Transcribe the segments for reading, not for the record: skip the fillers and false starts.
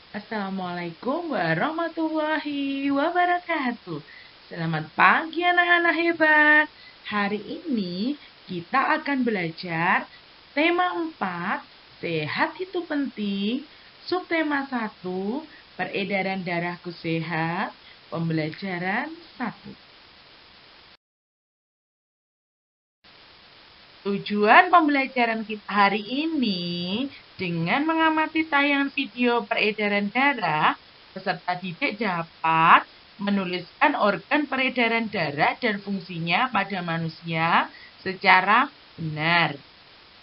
Assalamualaikum warahmatullahi wabarakatuh. Selamat pagi anak-anak hebat. Hari ini kita akan belajar tema 4, sehat itu penting. Subtema 1, peredaran darahku sehat. Pembelajaran 1. Tujuan pembelajaran kita hari ini dengan mengamati tayangan video peredaran darah, peserta didik dapat menuliskan organ peredaran darah dan fungsinya pada manusia secara benar.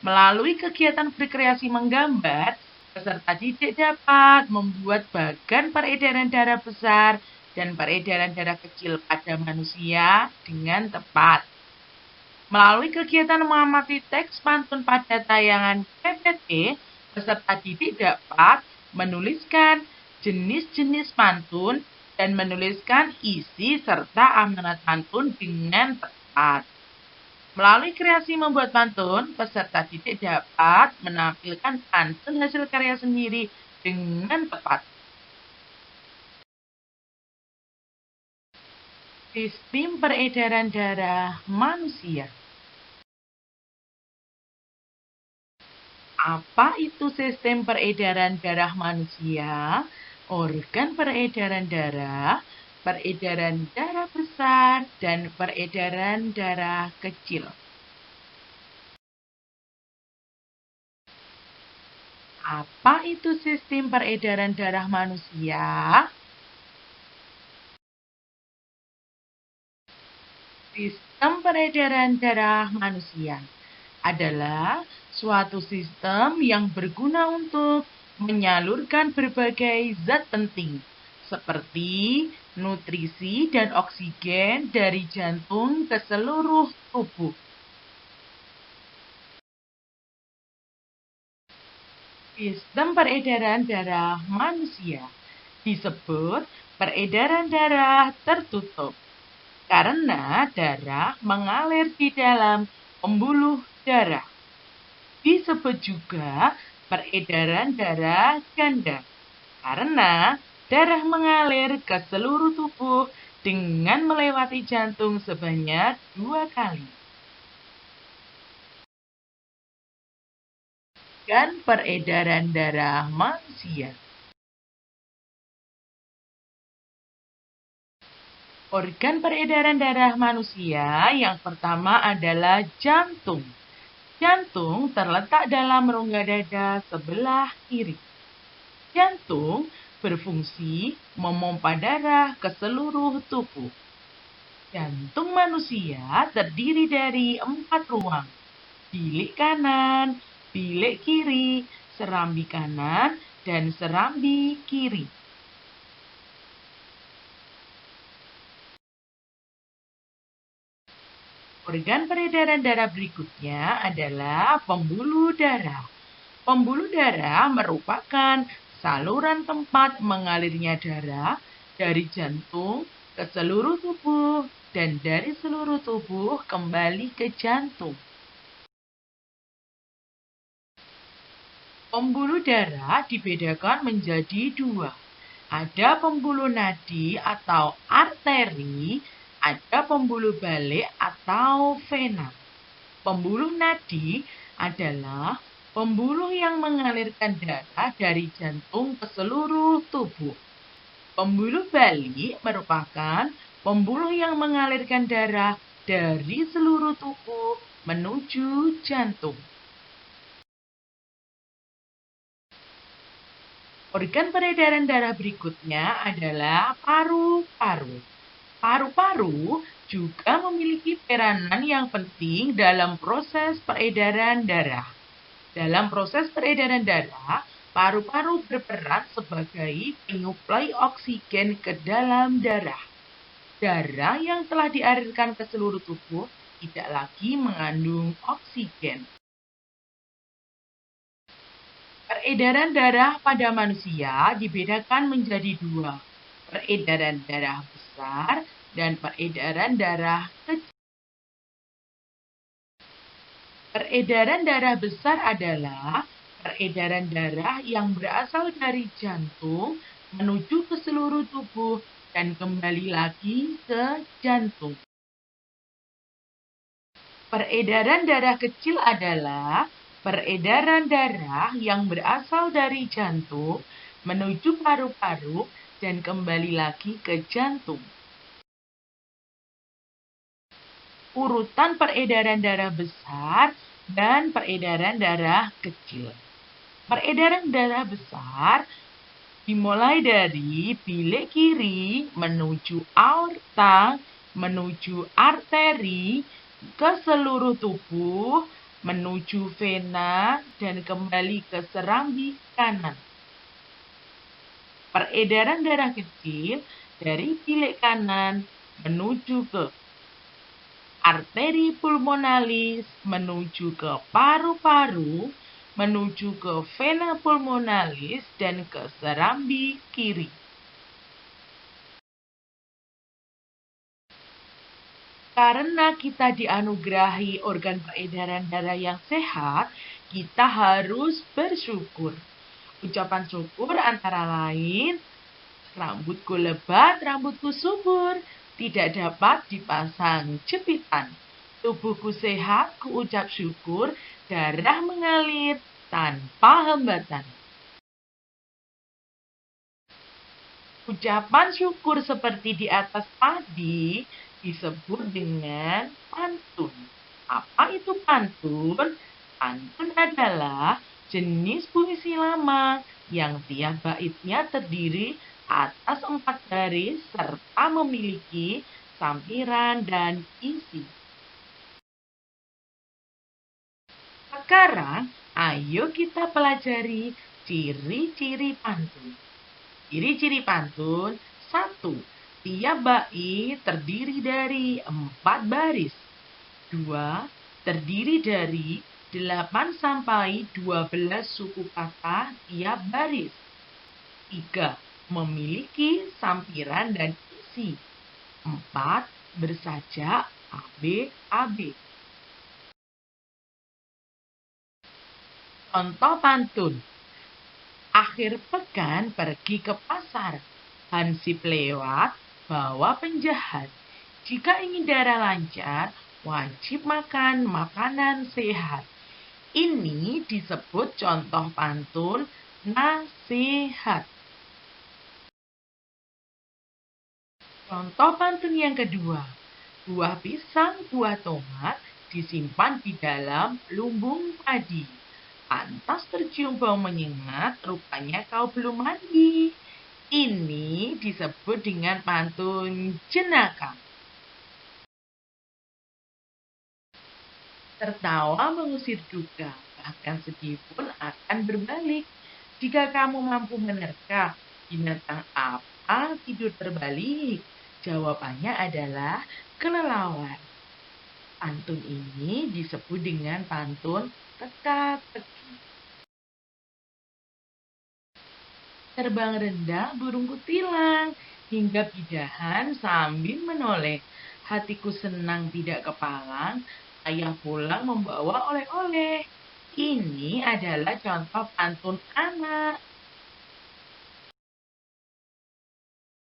Melalui kegiatan berkreasi menggambar, peserta didik dapat membuat bagan peredaran darah besar dan peredaran darah kecil pada manusia dengan tepat. Melalui kegiatan mengamati teks pantun pada tayangan PPT, peserta didik dapat menuliskan jenis-jenis pantun dan menuliskan isi serta amanat pantun dengan tepat. Melalui kreasi membuat pantun, peserta didik dapat menampilkan pantun hasil karya sendiri dengan tepat. Sistem peredaran darah manusia. Apa itu sistem peredaran darah manusia? Organ peredaran darah besar, dan peredaran darah kecil. Apa itu sistem peredaran darah manusia? Sistem peredaran darah manusia adalah suatu sistem yang berguna untuk menyalurkan berbagai zat penting seperti nutrisi dan oksigen dari jantung ke seluruh tubuh. Sistem peredaran darah manusia disebut peredaran darah tertutup karena darah mengalir di dalam pembuluh darah. Disebut juga peredaran darah ganda karena darah mengalir ke seluruh tubuh dengan melewati jantung sebanyak 2 kali. Dan peredaran darah manusia. Organ peredaran darah manusia yang pertama adalah jantung. Jantung terletak dalam rongga dada sebelah kiri. Jantung berfungsi memompa darah ke seluruh tubuh. Jantung manusia terdiri dari 4 ruang. Bilik kanan, bilik kiri, serambi kanan, dan serambi kiri. Organ peredaran darah berikutnya adalah pembuluh darah. Pembuluh darah merupakan saluran tempat mengalirnya darah dari jantung ke seluruh tubuh dan dari seluruh tubuh kembali ke jantung. Pembuluh darah dibedakan menjadi 2. Ada pembuluh nadi atau arteri, ada pembuluh balik atau vena. Pembuluh nadi adalah pembuluh yang mengalirkan darah dari jantung ke seluruh tubuh. Pembuluh balik merupakan pembuluh yang mengalirkan darah dari seluruh tubuh menuju jantung. Organ peredaran darah berikutnya adalah paru-paru. Paru-paru juga memiliki peranan yang penting dalam proses peredaran darah. Dalam proses peredaran darah, paru-paru berperan sebagai penyuplai oksigen ke dalam darah. Darah yang telah dialirkan ke seluruh tubuh tidak lagi mengandung oksigen. Peredaran darah pada manusia dibedakan menjadi 2, peredaran darah besar dan peredaran darah kecil. Peredaran darah besar adalah peredaran darah yang berasal dari jantung menuju ke seluruh tubuh dan kembali lagi ke jantung. Peredaran darah kecil adalah peredaran darah yang berasal dari jantung menuju paru-paru dan kembali lagi ke jantung. Urutan peredaran darah besar dan peredaran darah kecil. Peredaran darah besar dimulai dari bilik kiri menuju aorta, menuju arteri, ke seluruh tubuh, menuju vena, dan kembali ke serambi kanan. Peredaran darah kecil dari bilik kanan menuju ke arteri pulmonalis, menuju ke paru-paru, menuju ke vena pulmonalis, dan ke serambi kiri. Karena kita dianugerahi organ peredaran darah yang sehat, kita harus bersyukur. Ucapan syukur antara lain, rambutku lebat, rambutku subur, tidak dapat dipasang jepitan. Tubuhku sehat, kuucap syukur, darah mengalir tanpa hambatan. Ucapan syukur seperti di atas tadi disebut dengan pantun. Apa itu pantun? Pantun adalah jenis puisi lama yang tiap baitnya terdiri atas 4 baris serta memiliki sampiran dan isi. Sekarang, ayo kita pelajari ciri-ciri pantun. Ciri-ciri pantun 1. Tiap bait terdiri dari 4 baris. 2. Terdiri dari 8 sampai 12 suku kata tiap baris. 3. Memiliki sampiran dan isi. 4. Bersajak AB. Contoh pantun. Akhir pekan pergi ke pasar. Hansip lewat, bawa penjahat. Jika ingin darah lancar, wajib makan makanan sehat. Ini disebut contoh pantun nasihat. Contoh pantun yang kedua. Buah pisang, buah tomat disimpan di dalam lumbung padi. Pantas tercium bau menyengat, rupanya kau belum mandi. Ini disebut dengan pantun jenaka. Tertawa mengusir duka, bahkan sedih pun akan berbalik. Jika kamu mampu menerka, binatang apa tidur terbalik? Jawabannya adalah kelelawar. Pantun ini disebut dengan pantun teka-teki. Terbang rendah burung kutilang, hingga pidahan sambil menoleh. Hatiku senang tidak kepalang, ayah pulang membawa oleh-oleh. Ini adalah contoh pantun anak.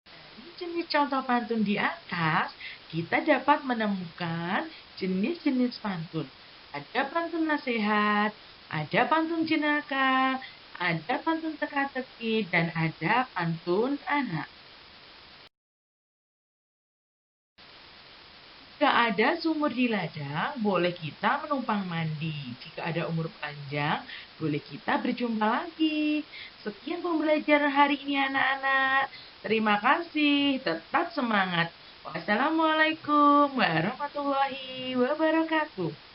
Dari jenis contoh pantun di atas, kita dapat menemukan jenis-jenis pantun. Ada pantun nasihat, ada pantun jenaka, ada pantun teka-teki, dan ada pantun anak. Jika ada sumur di ladang, boleh kita menumpang mandi. Jika ada umur panjang, boleh kita berjumpa lagi. Sekian pembelajaran hari ini anak-anak. Terima kasih, tetap semangat. Wassalamualaikum warahmatullahi wabarakatuh.